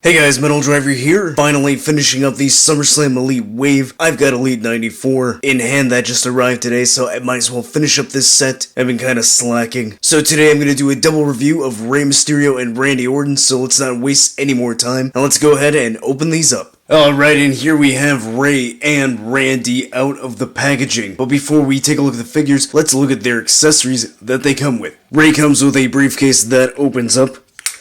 Hey guys, Metal Driver here, finally finishing up the Summerslam Elite Wave. I've got Elite 94 in hand that just arrived today, so I might as well finish up this set. I've been kinda slacking. So today I'm gonna do a double review of Rey Mysterio and Randy Orton, so let's not waste any more time. Now let's go ahead and open these up. Alright, and here we have Rey and Randy out of the packaging. But before we take a look at the figures, let's look at their accessories that they come with. Rey comes with a briefcase that opens up,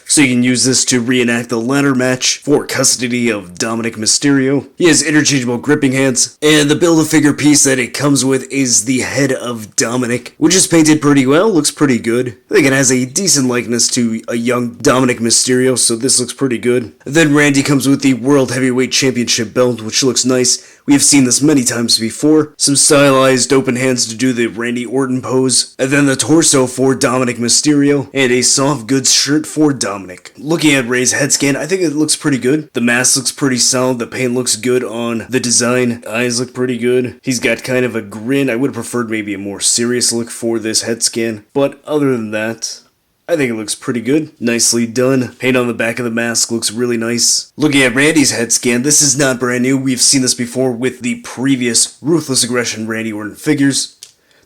so you can use this to reenact the ladder match for custody of Dominic Mysterio. He has interchangeable gripping hands, and the Build-A-Figure piece that it comes with is the head of Dominic, which is painted pretty well, looks pretty good. I think it has a decent likeness to a young Dominic Mysterio, so this looks pretty good. Then Randy comes with the World Heavyweight Championship belt, which looks nice. We have seen this many times before. Some stylized open hands to do the Randy Orton pose, and then the torso for Dominic Mysterio, and a soft goods shirt for Dominic. Looking at Rey's head scan, I think it looks pretty good. The mask looks pretty solid, the paint looks good on the design, eyes look pretty good. He's got kind of a grin. I would have preferred maybe a more serious look for this head scan, but other than that, I think it looks pretty good. Nicely done. Paint on the back of the mask looks really nice. Looking at Randy's head scan, this is not brand new. We've seen this before with the previous Ruthless Aggression Randy Orton figures.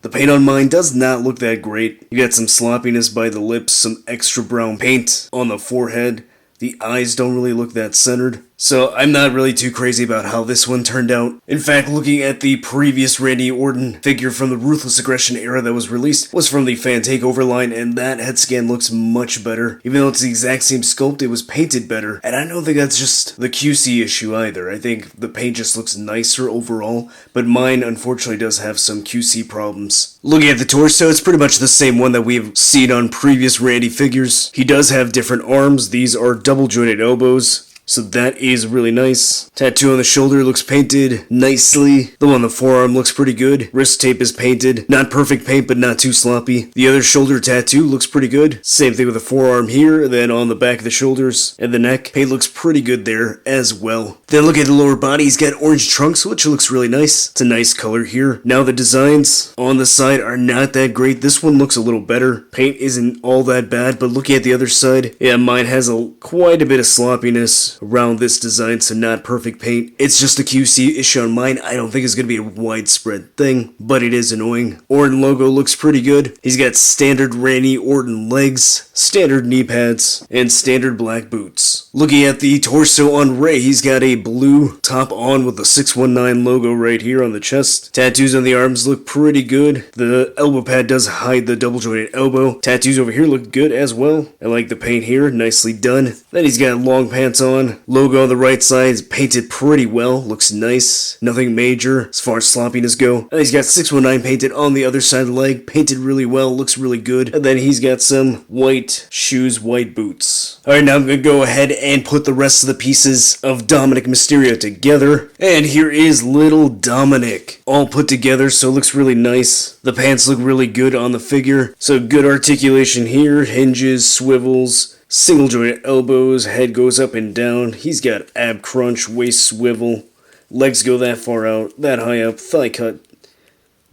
The paint on mine does not look that great. You got some sloppiness by the lips, some extra brown paint on the forehead. The eyes don't really look that centered. So I'm not really too crazy about how this one turned out. In fact, looking at the previous Randy Orton figure from the Ruthless Aggression era that was released was from the Fan Takeover line, and that head scan looks much better. Even though it's the exact same sculpt, it was painted better. And I don't think that's just the QC issue either. I think the paint just looks nicer overall, but mine unfortunately does have some QC problems. Looking at the torso, it's pretty much the same one that we've seen on previous Randy figures. He does have different arms. These are double jointed elbows, so that is really nice. Tattoo on the shoulder looks painted nicely. The one on the forearm looks pretty good. Wrist tape is painted. Not perfect paint, but not too sloppy. The other shoulder tattoo looks pretty good. Same thing with the forearm here, then on the back of the shoulders and the neck. Paint looks pretty good there as well. Then look at the lower body. He's got orange trunks, which looks really nice. It's a nice color here. Now the designs on the side are not that great. This one looks a little better. Paint isn't all that bad, but looking at the other side, yeah, mine has quite a bit of sloppiness around this design, so not perfect paint. It's just a QC issue on mine. I don't think it's going to be a widespread thing, but it is annoying. Orton logo looks pretty good. He's got standard Randy Orton legs, standard knee pads, and standard black boots. Looking at the torso on Rey, he's got a blue top on with the 619 logo right here on the chest. Tattoos on the arms look pretty good. The elbow pad does hide the double jointed elbow. Tattoos over here look good as well. I like the paint here, nicely done. Then he's got long pants on. Logo on the right side is painted pretty well, looks nice. Nothing major as far as sloppiness go. And he's got 619 painted on the other side of the leg, painted really well, looks really good. And then he's got some white shoes, white boots. Alright, now I'm going to go ahead and put the rest of the pieces of Dominic Mysterio together. And here is little Dominic, all put together, so it looks really nice. The pants look really good on the figure, so good articulation here, hinges, swivels, single jointed elbows, head goes up and down. He's got ab crunch, waist swivel, legs go that far out, that high up, thigh cut,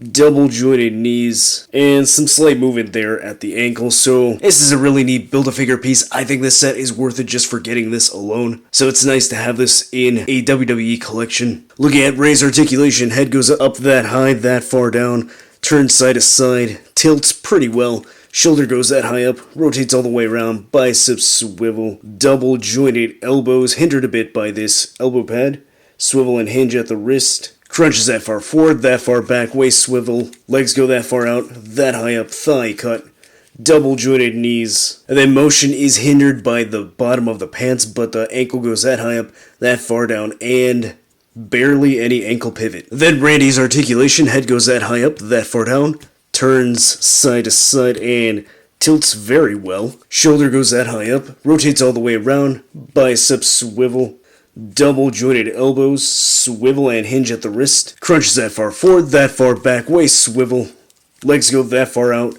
double jointed knees, and some slight movement there at the ankle. So this is a really neat Build-A-Figure piece. I think this set is worth it just for getting this alone. So it's nice to have this in a WWE collection. Looking at Rey's articulation, head goes up that high, that far down, turns side to side, tilts pretty well. Shoulder goes that high up, rotates all the way around, biceps swivel, double jointed elbows, hindered a bit by this elbow pad, swivel and hinge at the wrist, crunches that far forward, that far back, waist swivel, legs go that far out, that high up, thigh cut, double jointed knees, and then motion is hindered by the bottom of the pants, but the ankle goes that high up, that far down, and barely any ankle pivot. Then Randy's articulation, head goes that high up, that far down, turns side to side and tilts very well. Shoulder goes that high up, rotates all the way around, biceps swivel, double jointed elbows, swivel and hinge at the wrist, crunches that far forward, that far back, waist swivel, legs go that far out,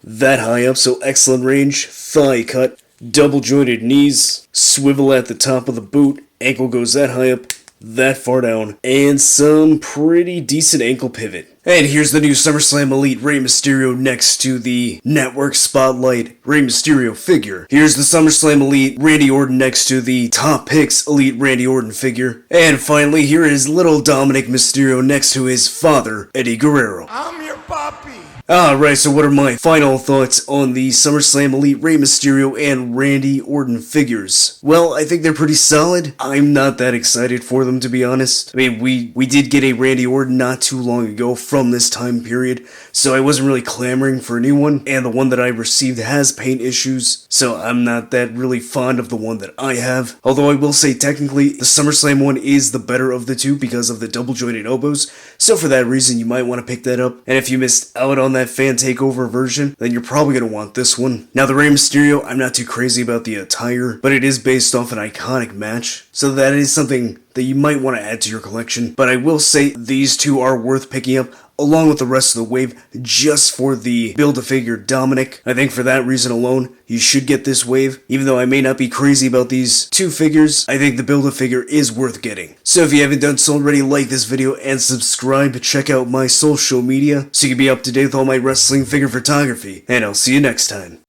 that high up, so excellent range, thigh cut, double jointed knees, swivel at the top of the boot, ankle goes that high up, that far down, and some pretty decent ankle pivot. And here's the new SummerSlam Elite Rey Mysterio next to the Network Spotlight Rey Mysterio figure. Here's the SummerSlam Elite Randy Orton next to the Top Picks Elite Randy Orton figure. And finally, here is little Dominic Mysterio next to his father, Eddie Guerrero. I'm your papi. Alright, so what are my final thoughts on the SummerSlam Elite Rey Mysterio and Randy Orton figures? Well, I think they're pretty solid. I'm not that excited for them, to be honest. I mean, we did get a Randy Orton not too long ago from this time period, so I wasn't really clamoring for a new one, and the one that I received has paint issues, so I'm not that really fond of the one that I have. Although I will say technically, the SummerSlam one is the better of the two because of the double jointed elbows, so for that reason you might want to pick that up, and if you missed out on that fan takeover version, then you're probably going to want this one. Now the Rey Mysterio, I'm not too crazy about the attire, but it is based off an iconic match, so that is something that you might want to add to your collection. But I will say these two are worth picking up along with the rest of the wave just for the Build-A-Figure Dominic. I think for that reason alone, you should get this wave. Even though I may not be crazy about these two figures, I think the Build-A-Figure is worth getting. So if you haven't done so already, like this video and subscribe. Check out my social media so you can be up to date with all my wrestling figure photography. And I'll see you next time.